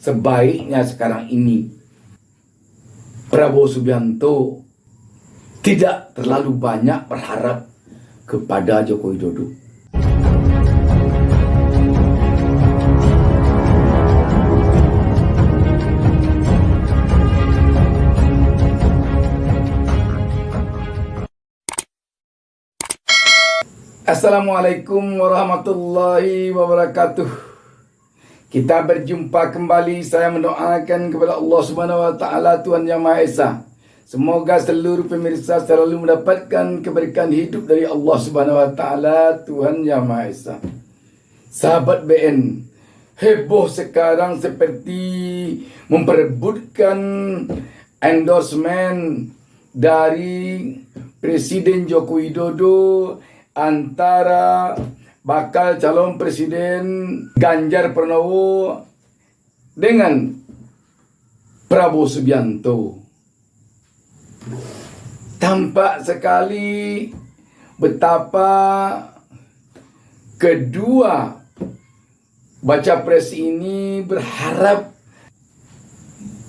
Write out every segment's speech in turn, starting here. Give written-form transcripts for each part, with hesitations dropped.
sebaiknya sekarang ini Prabowo Subianto tidak terlalu banyak berharap kepada Joko Widodo. Assalamualaikum warahmatullahi wabarakatuh. Kita berjumpa kembali. Saya mendoakan kepada Allah Subhanahu wa taala, Tuhan Yang Maha Esa, semoga seluruh pemirsa selalu mendapatkan keberkahan hidup dari Allah Subhanahu wa taala, Tuhan Yang Maha Esa. Sahabat BN, heboh sekarang seperti memperebutkan endorsement dari Presiden Joko Widodo antara bakal calon presiden Ganjar Pranowo dengan Prabowo Subianto. Tampak sekali betapa kedua baca pres ini berharap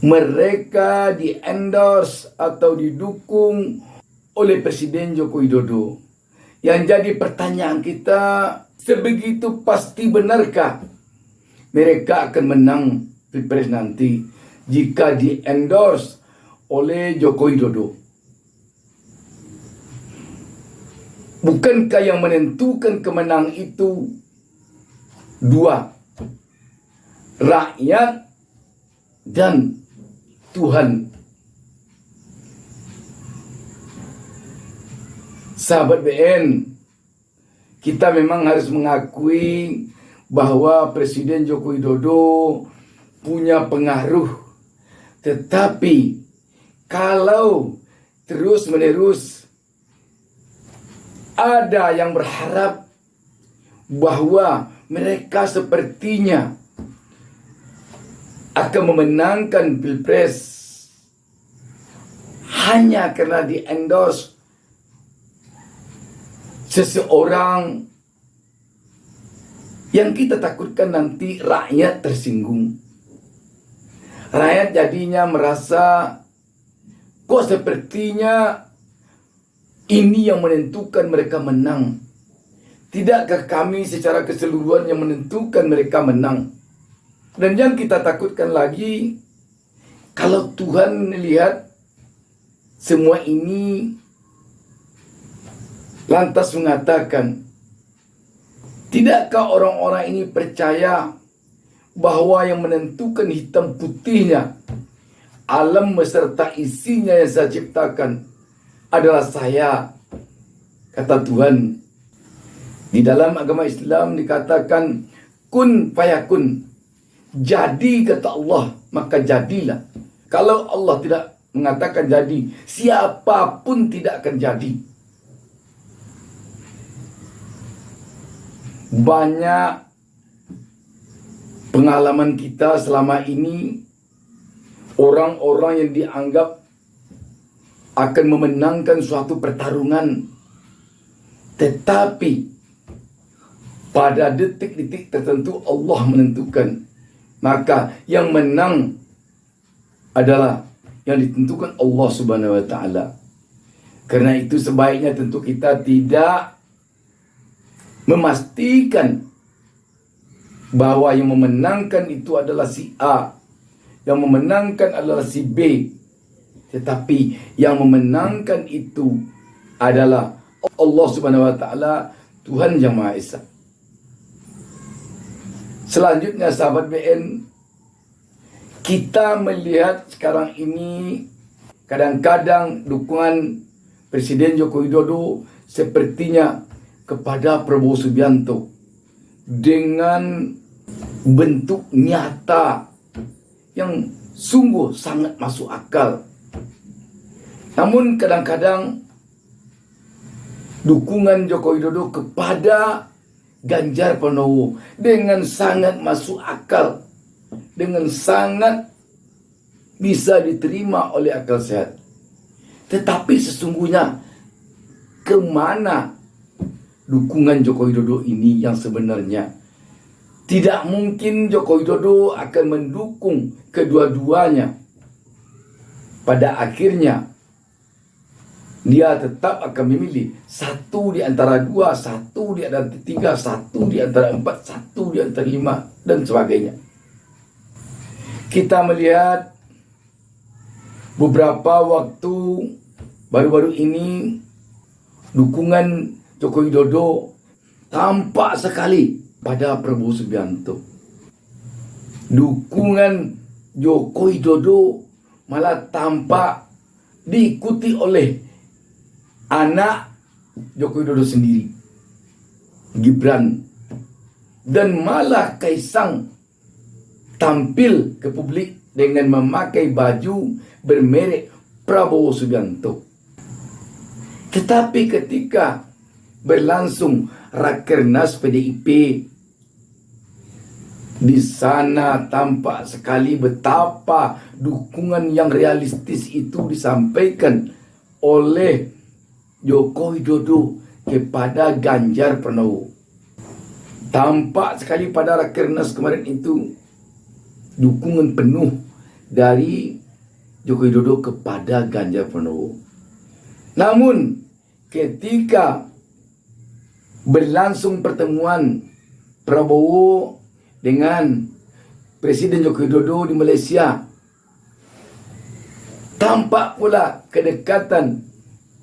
mereka di-endorse atau didukung oleh Presiden Joko Widodo. Yang jadi pertanyaan kita, sebegitu pasti benarkah mereka akan menang Pilpres nanti jika di-endorse oleh Joko Widodo? Bukankah yang menentukan kemenang itu dua, rakyat dan Tuhan? Sahabat BN, kita memang harus mengakui bahwa Presiden Joko Widodo punya pengaruh. Tetapi kalau terus-menerus ada yang berharap bahwa mereka sepertinya akan memenangkan Pilpres hanya karena di-endorse seseorang, yang kita takutkan nanti rakyat tersinggung. Rakyat jadinya merasa, kok sepertinya ini yang menentukan mereka menang. Tidakkah kami secara keseluruhan yang menentukan mereka menang? Dan yang kita takutkan lagi, kalau Tuhan melihat semua ini lantas mengatakan, tidakkah orang-orang ini percaya bahwa yang menentukan hitam putihnya alam beserta isinya yang saya ciptakan adalah saya, kata Tuhan. Di dalam agama Islam dikatakan kun fayakun, jadi kata Allah maka jadilah. Kalau Allah tidak mengatakan jadi, siapapun tidak akan jadi. Banyak pengalaman kita selama ini, orang-orang yang dianggap akan memenangkan suatu pertarungan, tetapi pada detik-detik tertentu Allah menentukan, maka yang menang adalah yang ditentukan Allah Subhanahu wa taala. Karena itu sebaiknya tentu kita tidak memastikan bahwa yang memenangkan itu adalah si A, yang memenangkan adalah si B, tetapi yang memenangkan itu adalah Allah Subhanahu wa taala, Tuhan Yang Maha Esa. Selanjutnya sahabat BN, kita melihat sekarang ini kadang-kadang dukungan Presiden Joko Widodo sepertinya kepada Prabowo Subianto dengan bentuk nyata yang sungguh sangat masuk akal. Namun kadang-kadang dukungan Joko Widodo kepada Ganjar Pranowo dengan sangat masuk akal, dengan sangat bisa diterima oleh akal sehat. Tetapi sesungguhnya kemana dukungan Joko Widodo ini yang sebenarnya? Tidak mungkin Joko Widodo akan mendukung kedua-duanya. Pada akhirnya, dia tetap akan memilih satu di antara dua, satu di antara tiga, satu di antara empat, satu di antara lima, dan sebagainya. Kita melihat beberapa waktu baru-baru ini, dukungan Joko Widodo tampak sekali pada Prabowo Subianto. Dukungan Joko Widodo malah tampak diikuti oleh anak Joko Widodo sendiri, Gibran, dan malah Kaisang tampil ke publik dengan memakai baju bermerek Prabowo Subianto. Tetapi ketika berlangsung Rakernas PDIP, di sana tampak sekali betapa dukungan yang realistis itu disampaikan oleh Joko Widodo kepada Ganjar Pranowo. Tampak sekali pada Rakernas kemarin itu dukungan penuh dari Joko Widodo kepada Ganjar Pranowo. Namun ketika berlangsung pertemuan Prabowo dengan Presiden Joko Widodo di Malaysia, tampak pula kedekatan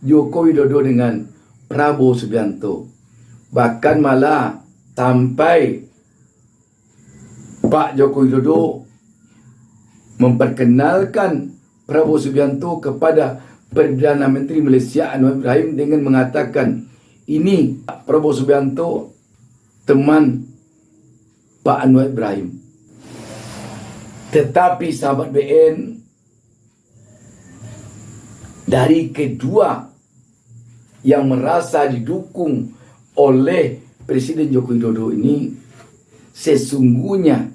Joko Widodo dengan Prabowo Subianto. Bahkan malah sampai Pak Joko Widodo memperkenalkan Prabowo Subianto kepada Perdana Menteri Malaysia Anwar Ibrahim dengan mengatakan, ini Prabowo Subianto teman Pak Anwar Ibrahim. Tetapi sahabat BN, dari kedua yang merasa didukung oleh Presiden Joko Widodo ini, sesungguhnya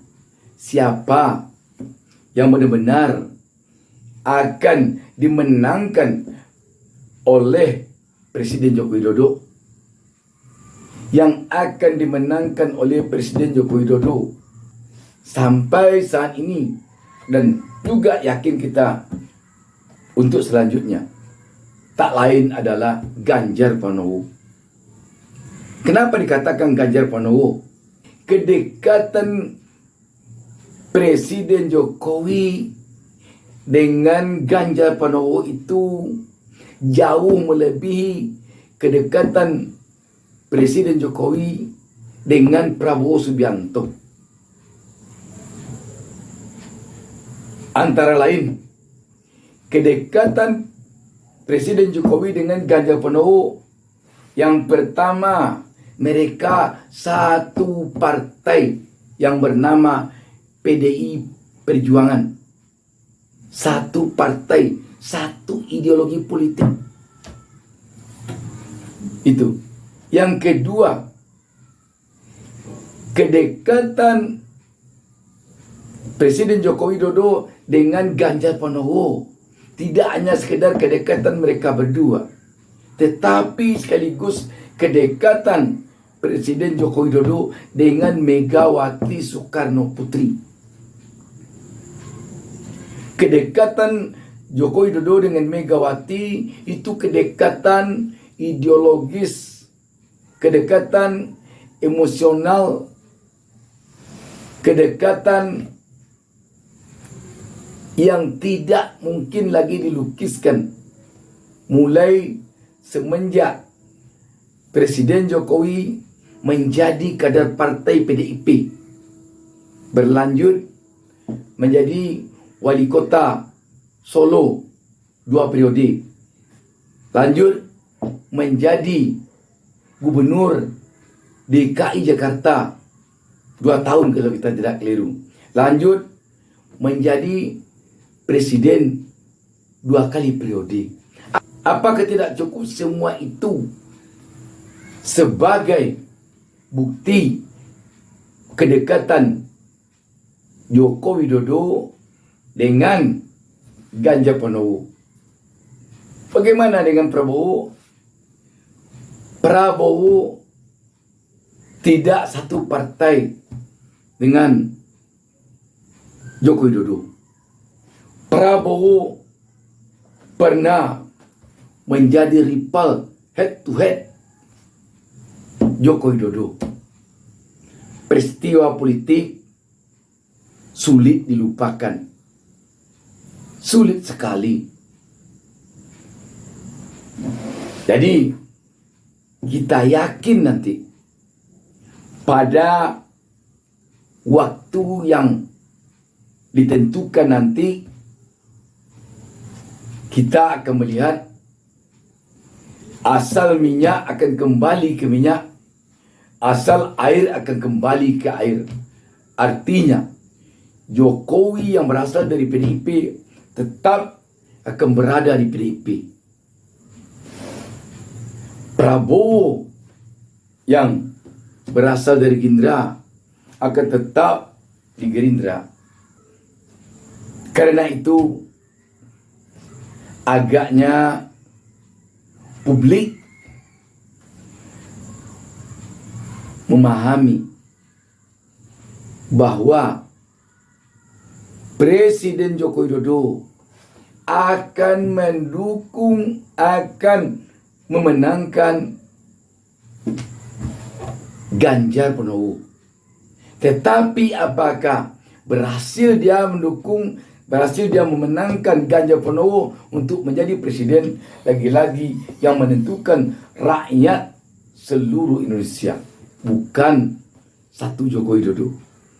siapa yang benar-benar akan dimenangkan oleh Presiden Joko Widodo? Yang akan dimenangkan oleh Presiden Joko Widodo sampai saat ini, dan juga yakin kita untuk selanjutnya, tak lain adalah Ganjar Pranowo. Kenapa dikatakan Ganjar Pranowo? Kedekatan Presiden Jokowi dengan Ganjar Pranowo itu jauh melebihi kedekatan Presiden Jokowi dengan Prabowo Subianto. Antara lain, kedekatan Presiden Jokowi dengan Ganjar Pranowo, yang pertama, mereka satu partai yang bernama PDI Perjuangan. Satu partai, satu ideologi politik. Itu. Yang kedua, kedekatan Presiden Joko Widodo dengan Ganjar Pranowo tidak hanya sekedar kedekatan mereka berdua, tetapi sekaligus kedekatan Presiden Joko Widodo dengan Megawati Soekarno Putri. Kedekatan Joko Widodo dengan Megawati itu kedekatan ideologis, kedekatan emosional, kedekatan yang tidak mungkin lagi dilukiskan mulai semenjak Presiden Jokowi menjadi kader partai PDIP, berlanjut menjadi wali kota Solo 2 periode, lanjut menjadi Gubernur DKI Jakarta 2 tahun kalau kita tidak keliru, lanjut menjadi Presiden 2 kali periode. Apakah tidak cukup semua itu sebagai bukti kedekatan Joko Widodo dengan Ganjar Pranowo? Bagaimana dengan Prabowo? Prabowo tidak satu partai dengan Joko Widodo. Prabowo pernah menjadi rival head to head Joko Widodo. Peristiwa politik sulit dilupakan. Sulit sekali. Jadi kita yakin nanti pada waktu yang ditentukan nanti kita akan melihat asal minyak akan kembali ke minyak, asal air akan kembali ke air. Artinya Jokowi yang berasal dari PDIP tetap akan berada di PDIP. Prabowo yang berasal dari Gerindra akan tetap di Gerindra. Karena itu agaknya publik memahami bahwa Presiden Joko Widodo akan mendukung, akan memenangkan Ganjar Pranowo. Tetapi apakah berhasil dia mendukung, berhasil dia memenangkan Ganjar Pranowo untuk menjadi presiden? Lagi-lagi yang menentukan rakyat seluruh Indonesia, bukan satu Joko Widodo.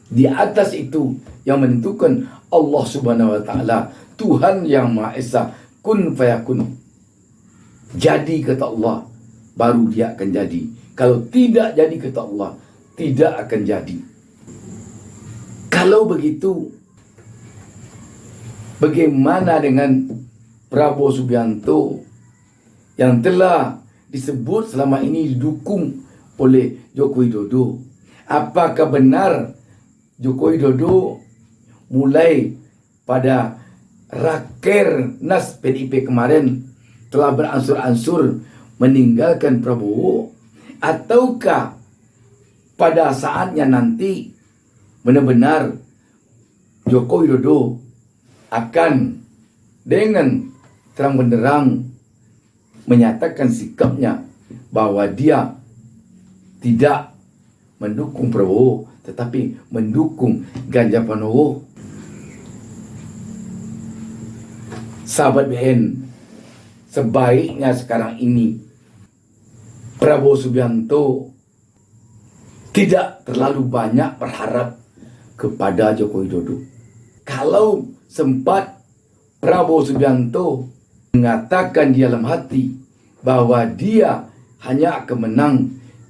Di atas itu yang menentukan Allah Subhanahu wa taala, Tuhan yang Maha Esa. Kun fayakun. Jadi kata Allah, baru dia akan jadi. Kalau tidak jadi kata Allah, tidak akan jadi. Kalau begitu, bagaimana dengan Prabowo Subianto yang telah disebut selama ini didukung oleh Joko Widodo? Apakah benar Joko Widodo mulai pada Rakernas PDIP kemarin telah beransur-ansur meninggalkan Prabowo? Ataukah pada saatnya nanti benar-benar Joko Widodo akan dengan terang benderang menyatakan sikapnya bahwa dia tidak mendukung Prabowo tetapi mendukung Ganjar Pranowo? Sahabat BN, sebaiknya sekarang ini Prabowo Subianto tidak terlalu banyak berharap kepada Joko Widodo. Kalau sempat Prabowo Subianto mengatakan di dalam hati bahwa dia hanya akan menang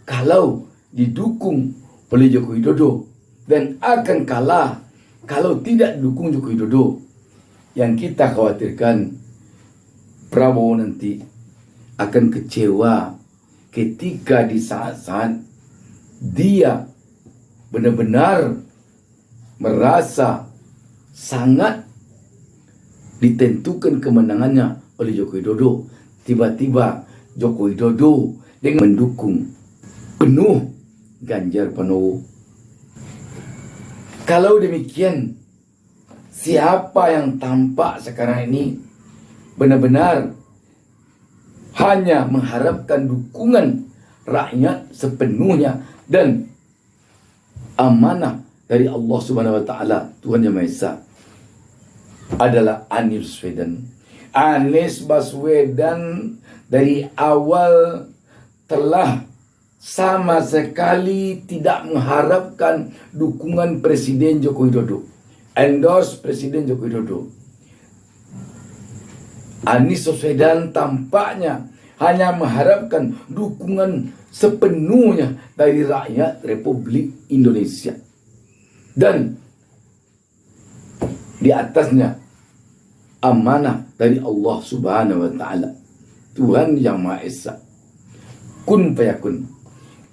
kalau didukung oleh Joko Widodo dan akan kalah kalau tidak didukung Joko Widodo, yang kita khawatirkan Prabowo nanti akan kecewa ketika di saat-saat dia benar-benar merasa sangat ditentukan kemenangannya oleh Joko Widodo. Tiba-tiba Joko Widodo dengan mendukung penuh Ganjar Pranowo. Kalau demikian, siapa yang tampak sekarang ini benar-benar hanya mengharapkan dukungan rakyat sepenuhnya dan amanah dari Allah Subhanahu wa taala, Tuhan Yang Maha Esa, adalah Anies Baswedan. Anies Baswedan dari awal telah sama sekali tidak mengharapkan dukungan Presiden Joko Widodo, endorse Presiden Joko Widodo. Anies Baswedan tampaknya hanya mengharapkan dukungan sepenuhnya dari rakyat Republik Indonesia. Dan di atasnya amanah dari Allah Subhanahu wa taala, Tuhan Yang Maha Esa. Kun fayakun.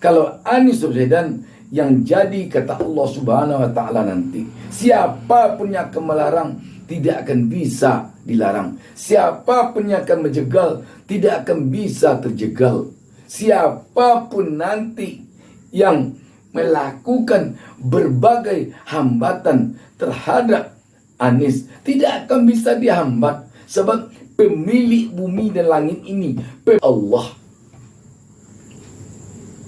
Kalau Anies Baswedan yang jadi kata Allah Subhanahu wa taala nanti, siapapun yang akan melarang tidak akan bisa dilarang. Siapapun yang akan menjegal tidak akan bisa terjegal. Siapapun nanti yang melakukan berbagai hambatan terhadap Anies, tidak akan bisa dihambat, sebab pemilik bumi dan langit ini Allah.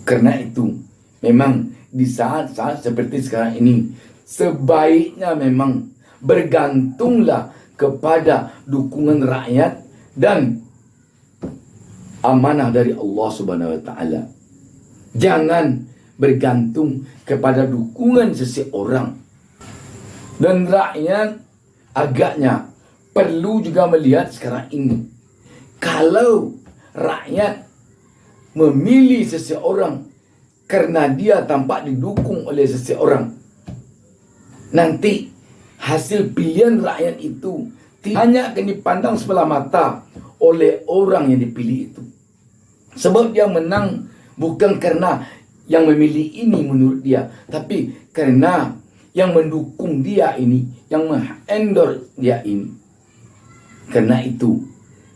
Karena itu memang di saat-saat seperti sekarang ini, sebaiknya memang bergantunglah kepada dukungan rakyat dan amanah dari Allah Subhanahu wa taala. Jangan bergantung kepada dukungan seseorang. Dan rakyat agaknya perlu juga melihat sekarang ini, kalau rakyat memilih seseorang karena dia tampak didukung oleh seseorang, nanti hasil pilihan rakyat itu hanya akan dipandang sebelah mata oleh orang yang dipilih itu. Sebab dia menang bukan karena yang memilih ini menurut dia, tapi karena yang mendukung dia ini, yang meng-endorse dia ini. Karena itu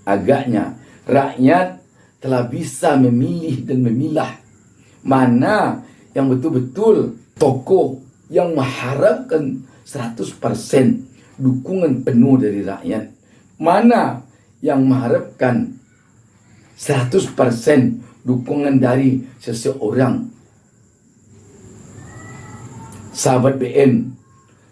agaknya rakyat telah bisa memilih dan memilah mana yang betul-betul tokoh yang mengharapkan 100% dukungan penuh dari rakyat, mana yang mengharapkan 100% dukungan dari seseorang. Sahabat BN,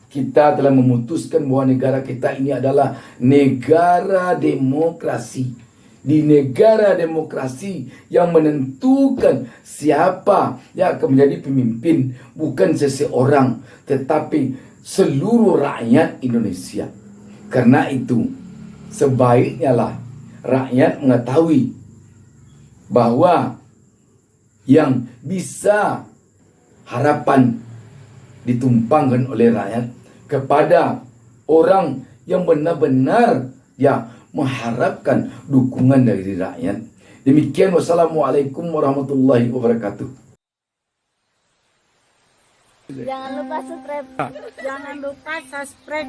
kita telah memutuskan bahwa negara kita ini adalah negara demokrasi. Di negara demokrasi yang menentukan siapa yang akan menjadi pemimpin bukan seseorang, tetapi seluruh rakyat Indonesia. Karena itu sebaiknya lah rakyat mengetahui bahwa yang bisa harapan ditumpangkan oleh rakyat kepada orang yang benar-benar mengharapkan dukungan dari rakyat. Demikian, wassalamualaikum warahmatullahi wabarakatuh. Jangan lupa subscribe. Jangan lupa subscribe.